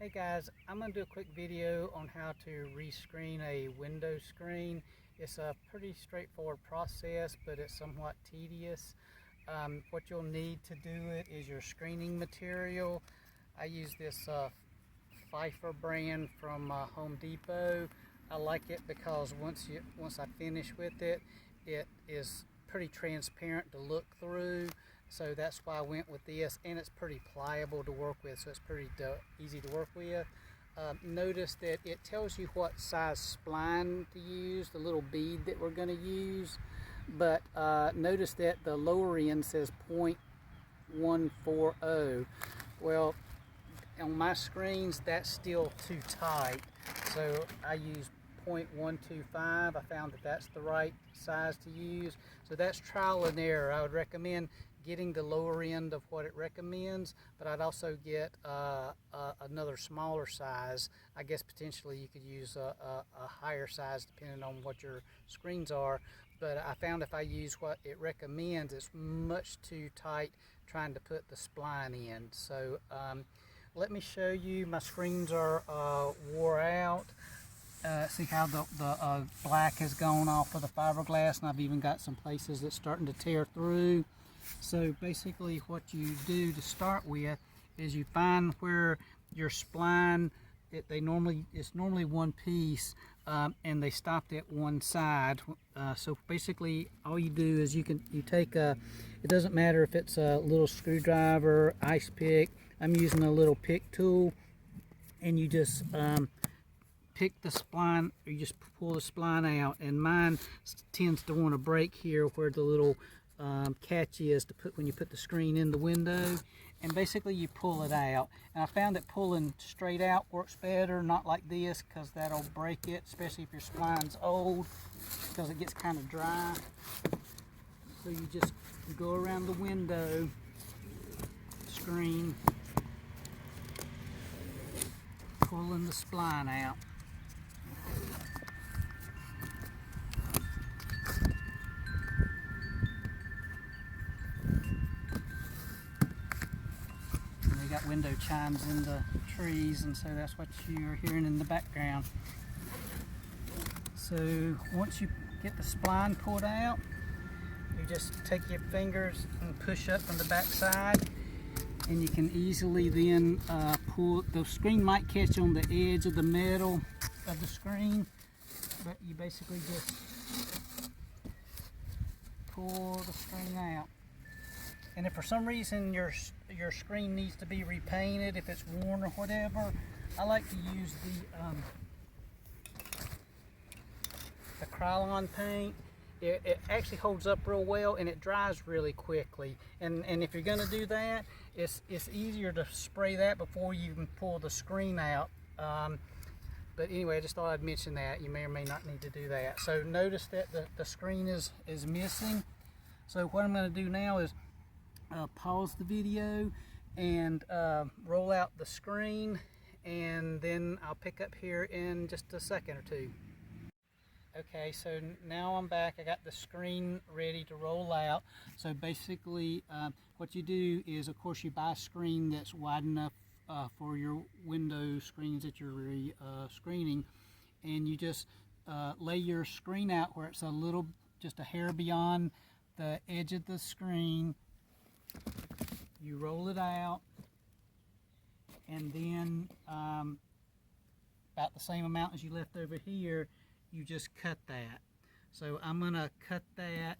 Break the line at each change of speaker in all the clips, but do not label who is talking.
Hey guys, I'm going to do a quick video on how to rescreen a window screen. It's a pretty straightforward process, but it's somewhat tedious. What you'll need to do it is your screening material. I use this Pfeiffer brand from Home Depot. I like it because once I finish with it, it is pretty transparent to look through. So that's why I went with this, and it's pretty pliable to work with, so it's pretty easy to work with. Notice that it tells you what size spline to use, the little bead that we're going to use, but notice that the lower end says 0.140. Well, on my screens that's still too tight, so I use 0.125. I found that that's the right size to use, so that's trial and error. I would recommend getting the lower end of what it recommends, but I'd also get another smaller size. I guess potentially you could use a higher size depending on what your screens are, but I found if I use what it recommends, it's much too tight trying to put the spline in. So let me show you. My screens are wore out. See how the black has gone off of the fiberglass, and I've even got some places that's starting to tear through. So basically what you do to start with is you find where your spline, it's normally one piece, and they stopped at one side. So basically all you do is you take it doesn't matter if it's a little screwdriver, ice pick. I'm using a little pick tool, and you just pick the spline, or you just pull the spline out, and mine tends to want to break here where the little catch is to put when you put the screen in the window, and basically you pull it out. And I found that pulling straight out works better, not like this, because that'll break it, especially if your spline's old, because it gets kind of dry. So you just go around the window screen, pulling the spline out. Got window chimes in the trees, and so that's what you're hearing in the background. So once you get the spline pulled out, you just take your fingers and push up from the back side, and you can easily then pull. The screen might catch on the edge of the metal of the screen, but you basically just pull the screen out. And if for some reason your screen needs to be repainted, if it's worn or whatever, I like to use the Krylon paint. It actually holds up real well, and it dries really quickly. And if you're going to do that, it's easier to spray that before you even pull the screen out. But anyway, I just thought I'd mention that. You may or may not need to do that. So notice that the screen is missing. So what I'm going to do now is pause the video and roll out the screen, and then I'll pick up here in just a second or two. Okay, so now I'm back. I got the screen ready to roll out. So basically what you do is, of course, you buy a screen that's wide enough for your window screens that you're screening, and you just lay your screen out where it's just a hair beyond the edge of the screen. You roll it out, and then about the same amount as you left over here, you just cut that. So I'm going to cut that,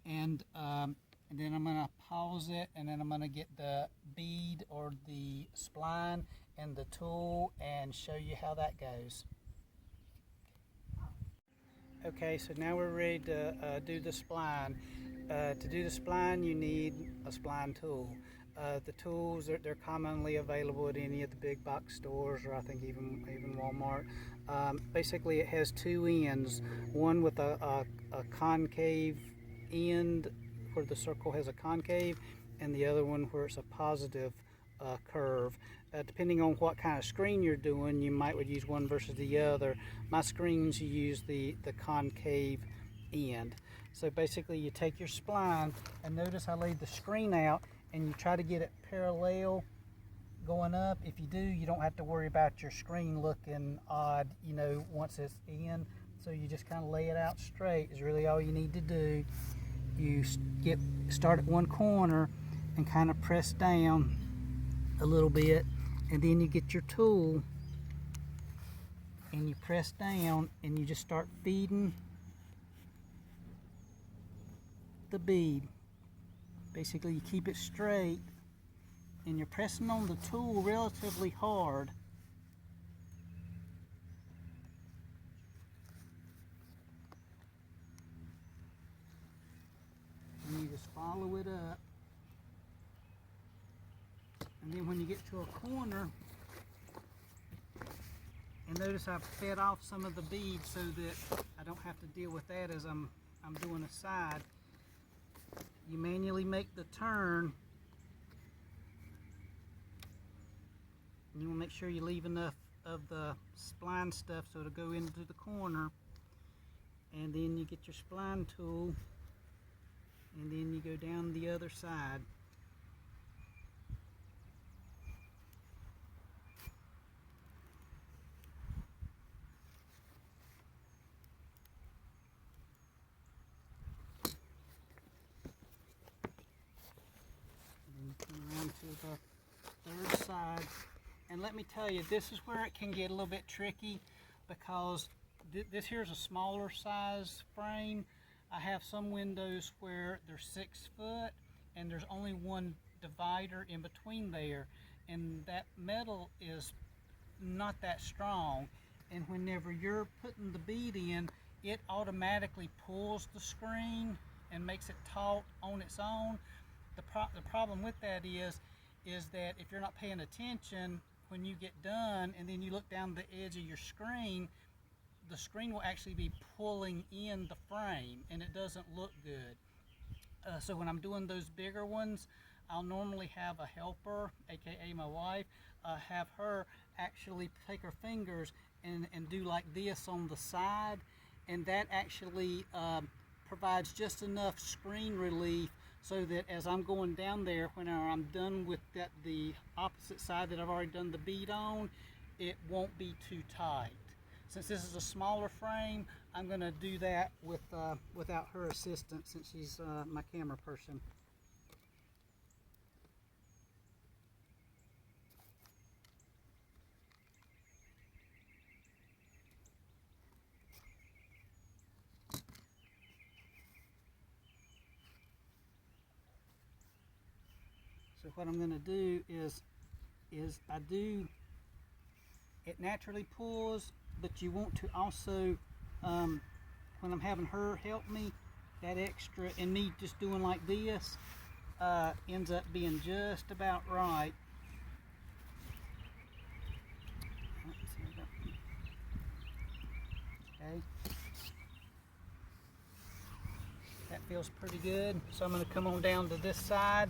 and then I'm going to pause it, and then I'm going to get the bead or the spline and the tool and show you how that goes. Okay, so now we're ready to do the spline. To do the spline, you need a spline tool. The tools, they're commonly available at any of the big box stores, or I think even Walmart. Basically, it has two ends, one with a concave end where the circle has a concave, and the other one where it's a positive curve. Depending on what kind of screen you're doing, you would use one versus the other. My screens, you use the concave end. So basically you take your spline, and notice I laid the screen out, and you try to get it parallel going up. If you do, you don't have to worry about your screen looking odd, you know, once it's in. So you just kind of lay it out straight is really all you need to do. You start at one corner and kind of press down a little bit, and then you get your tool and you press down and you just start feeding the bead. Basically, you keep it straight and you're pressing on the tool relatively hard. And you just follow it up. And then when you get to a corner, and notice I've fed off some of the beads so that I don't have to deal with that as I'm doing a side. You manually make the turn. And you want to make sure you leave enough of the spline stuff so it'll go into the corner. And then you get your spline tool, and then you go down the other side. To the third side, and let me tell you, this is where it can get a little bit tricky, because this here's a smaller size frame. I have some windows where they're 6 foot and there's only one divider in between there, and that metal is not that strong, and whenever you're putting the bead in, it automatically pulls the screen and makes it taut on its own. The problem with that is that if you're not paying attention, when you get done and then you look down the edge of your screen, the screen will actually be pulling in the frame, and it doesn't look good. So when I'm doing those bigger ones, I'll normally have a helper, aka my wife, have her actually take her fingers and do like this on the side, and that actually provides just enough screen relief so that as I'm going down there, when I'm done with the opposite side that I've already done the bead on, it won't be too tight. Since this is a smaller frame, I'm going to do that without her assistance, since she's my camera person. So what I'm going to do is it naturally pulls, but you want to also, when I'm having her help me, that extra, and me just doing like this, ends up being just about right. Okay. That feels pretty good. So I'm going to come on down to this side.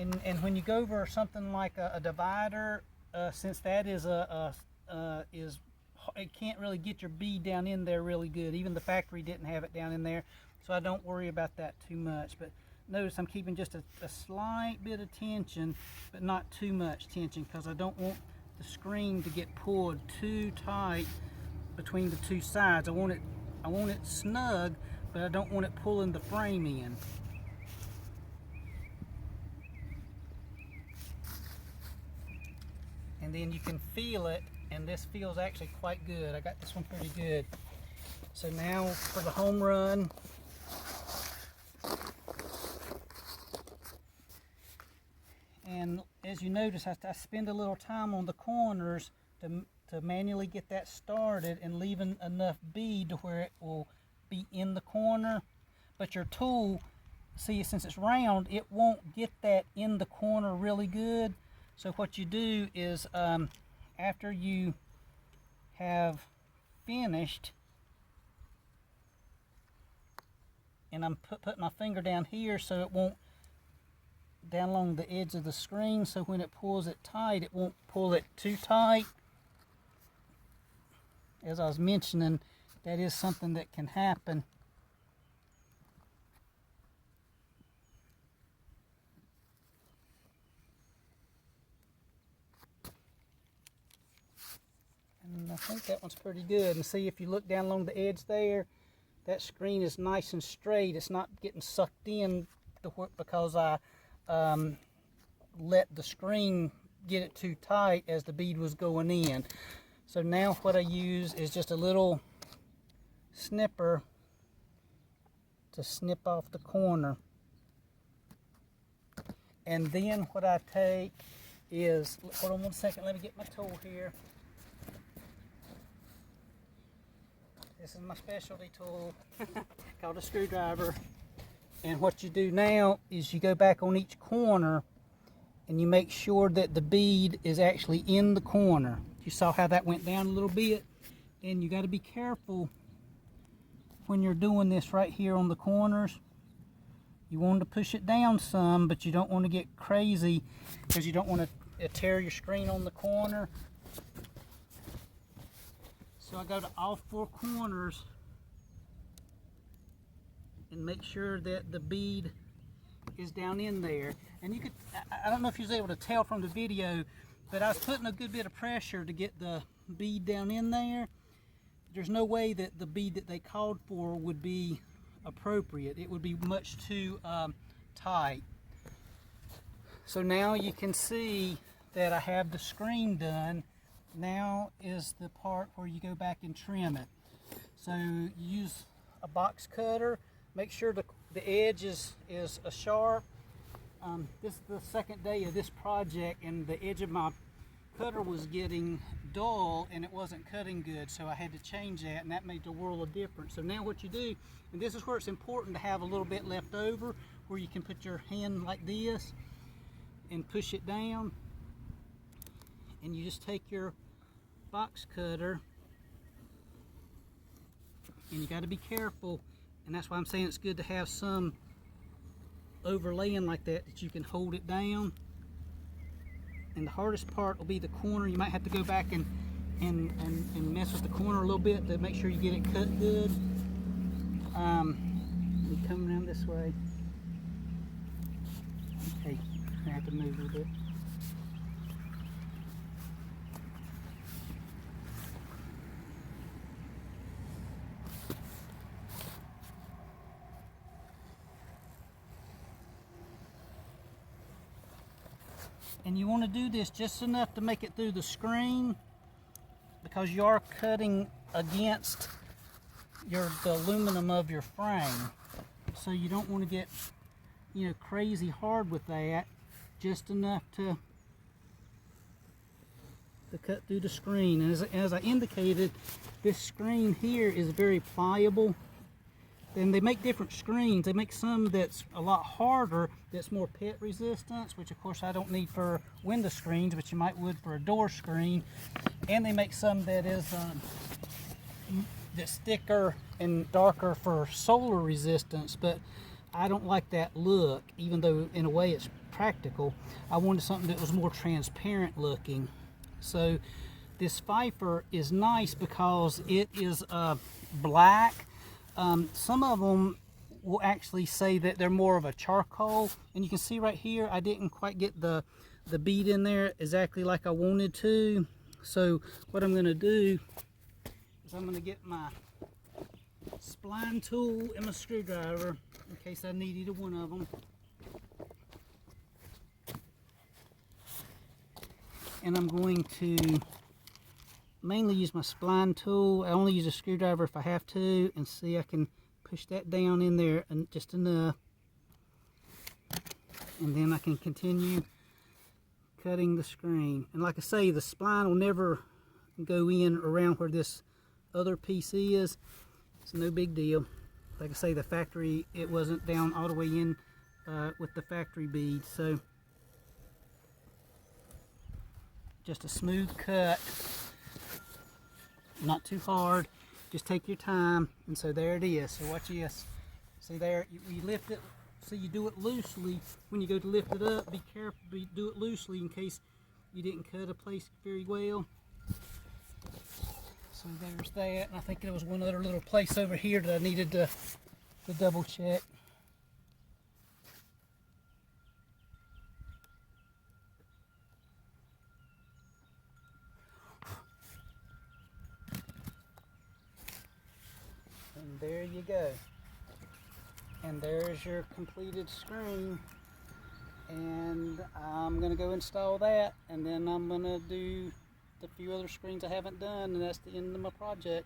And when you go over something like a divider, since that is it can't really get your bead down in there really good. Even the factory didn't have it down in there, so I don't worry about that too much. But notice I'm keeping just a slight bit of tension, but not too much tension, because I don't want the screen to get pulled too tight between the two sides. I want it snug, but I don't want it pulling the frame in. And then you can feel it, and this feels actually quite good. I got this one pretty good. So now for the home run. And as you notice, I spend a little time on the corners to manually get that started, and leaving enough bead to where it will be in the corner. But your tool, see, since it's round, it won't get that in the corner really good. So what you do is, after you have finished, and I'm putting my finger down here so it won't, down along the edge of the screen, so when it pulls it tight, it won't pull it too tight. As I was mentioning, that is something that can happen. And I think that one's pretty good. And see, if you look down along the edge there, that screen is nice and straight. It's not getting sucked in because I let the screen get it too tight as the bead was going in. So now what I use is just a little snipper to snip off the corner. And then what I take is, hold on one second, let me get my tool here. This is my specialty tool called a screwdriver. And what you do now is you go back on each corner and you make sure that the bead is actually in the corner. You saw how that went down a little bit, and you got to be careful when you're doing this right here on the corners. You want to push it down some, but you don't want to get crazy because you don't want to tear your screen on the corner. So I go to all four corners and make sure that the bead is down in there. And you could, I don't know if you was able to tell from the video, but I was putting a good bit of pressure to get the bead down in there. There's no way that the bead that they called for would be appropriate. It would be much too tight. So now you can see that I have the screen done. Now is the part where you go back and trim it. So you use a box cutter. Make sure the edge is sharp. This is the second day of this project, and the edge of my cutter was getting dull and it wasn't cutting good, so I had to change that, and that made the world of difference. So now what you do, and this is where it's important to have a little bit left over, where you can put your hand like this and push it down, and you just take your box cutter, and you got to be careful, and that's why I'm saying it's good to have some overlaying like that you can hold it down. And the hardest part will be the corner. You might have to go back and mess with the corner a little bit to make sure you get it cut good. You come around this way. Okay, I have to move a little bit. And you want to do this just enough to make it through the screen, because you are cutting against the aluminum of your frame. So you don't want to get, crazy hard with that. Just enough to cut through the screen. And as I indicated, this screen here is very pliable. Then they make different screens. They make some that's a lot harder, that's more pet resistance, which of course I don't need for window screens, but you might would for a door screen. And they make some that is that's thicker and darker for solar resistance, but I don't like that look, even though in a way it's practical. I wanted something that was more transparent looking. So this Pfeiffer is nice because it is black. Some of them will actually say that they're more of a charcoal, and you can see right here I didn't quite get the bead in there exactly like I wanted to. So what I'm going to do is I'm going to get my spline tool and my screwdriver in case I need either one of them. And I'm going to mainly use my spline tool. I only use a screwdriver if I have to, and see, I can push that down in there and just enough, and then I can continue cutting the screen. And like I say, the spline will never go in around where this other piece is. It's no big deal. Like I say, the factory, it wasn't down all the way in with the factory bead. So just a smooth cut, not too hard, just take your time. And so there it is. So watch this. See there, you lift it, so you do it loosely. When you go to lift it up, be careful, do it loosely in case you didn't cut a place very well. So there's that, and I think there was one other little place over here that I needed to double check. And there you go. And there's your completed screen. And I'm going to go install that, and then I'm going to do the few other screens I haven't done, and that's the end of my project.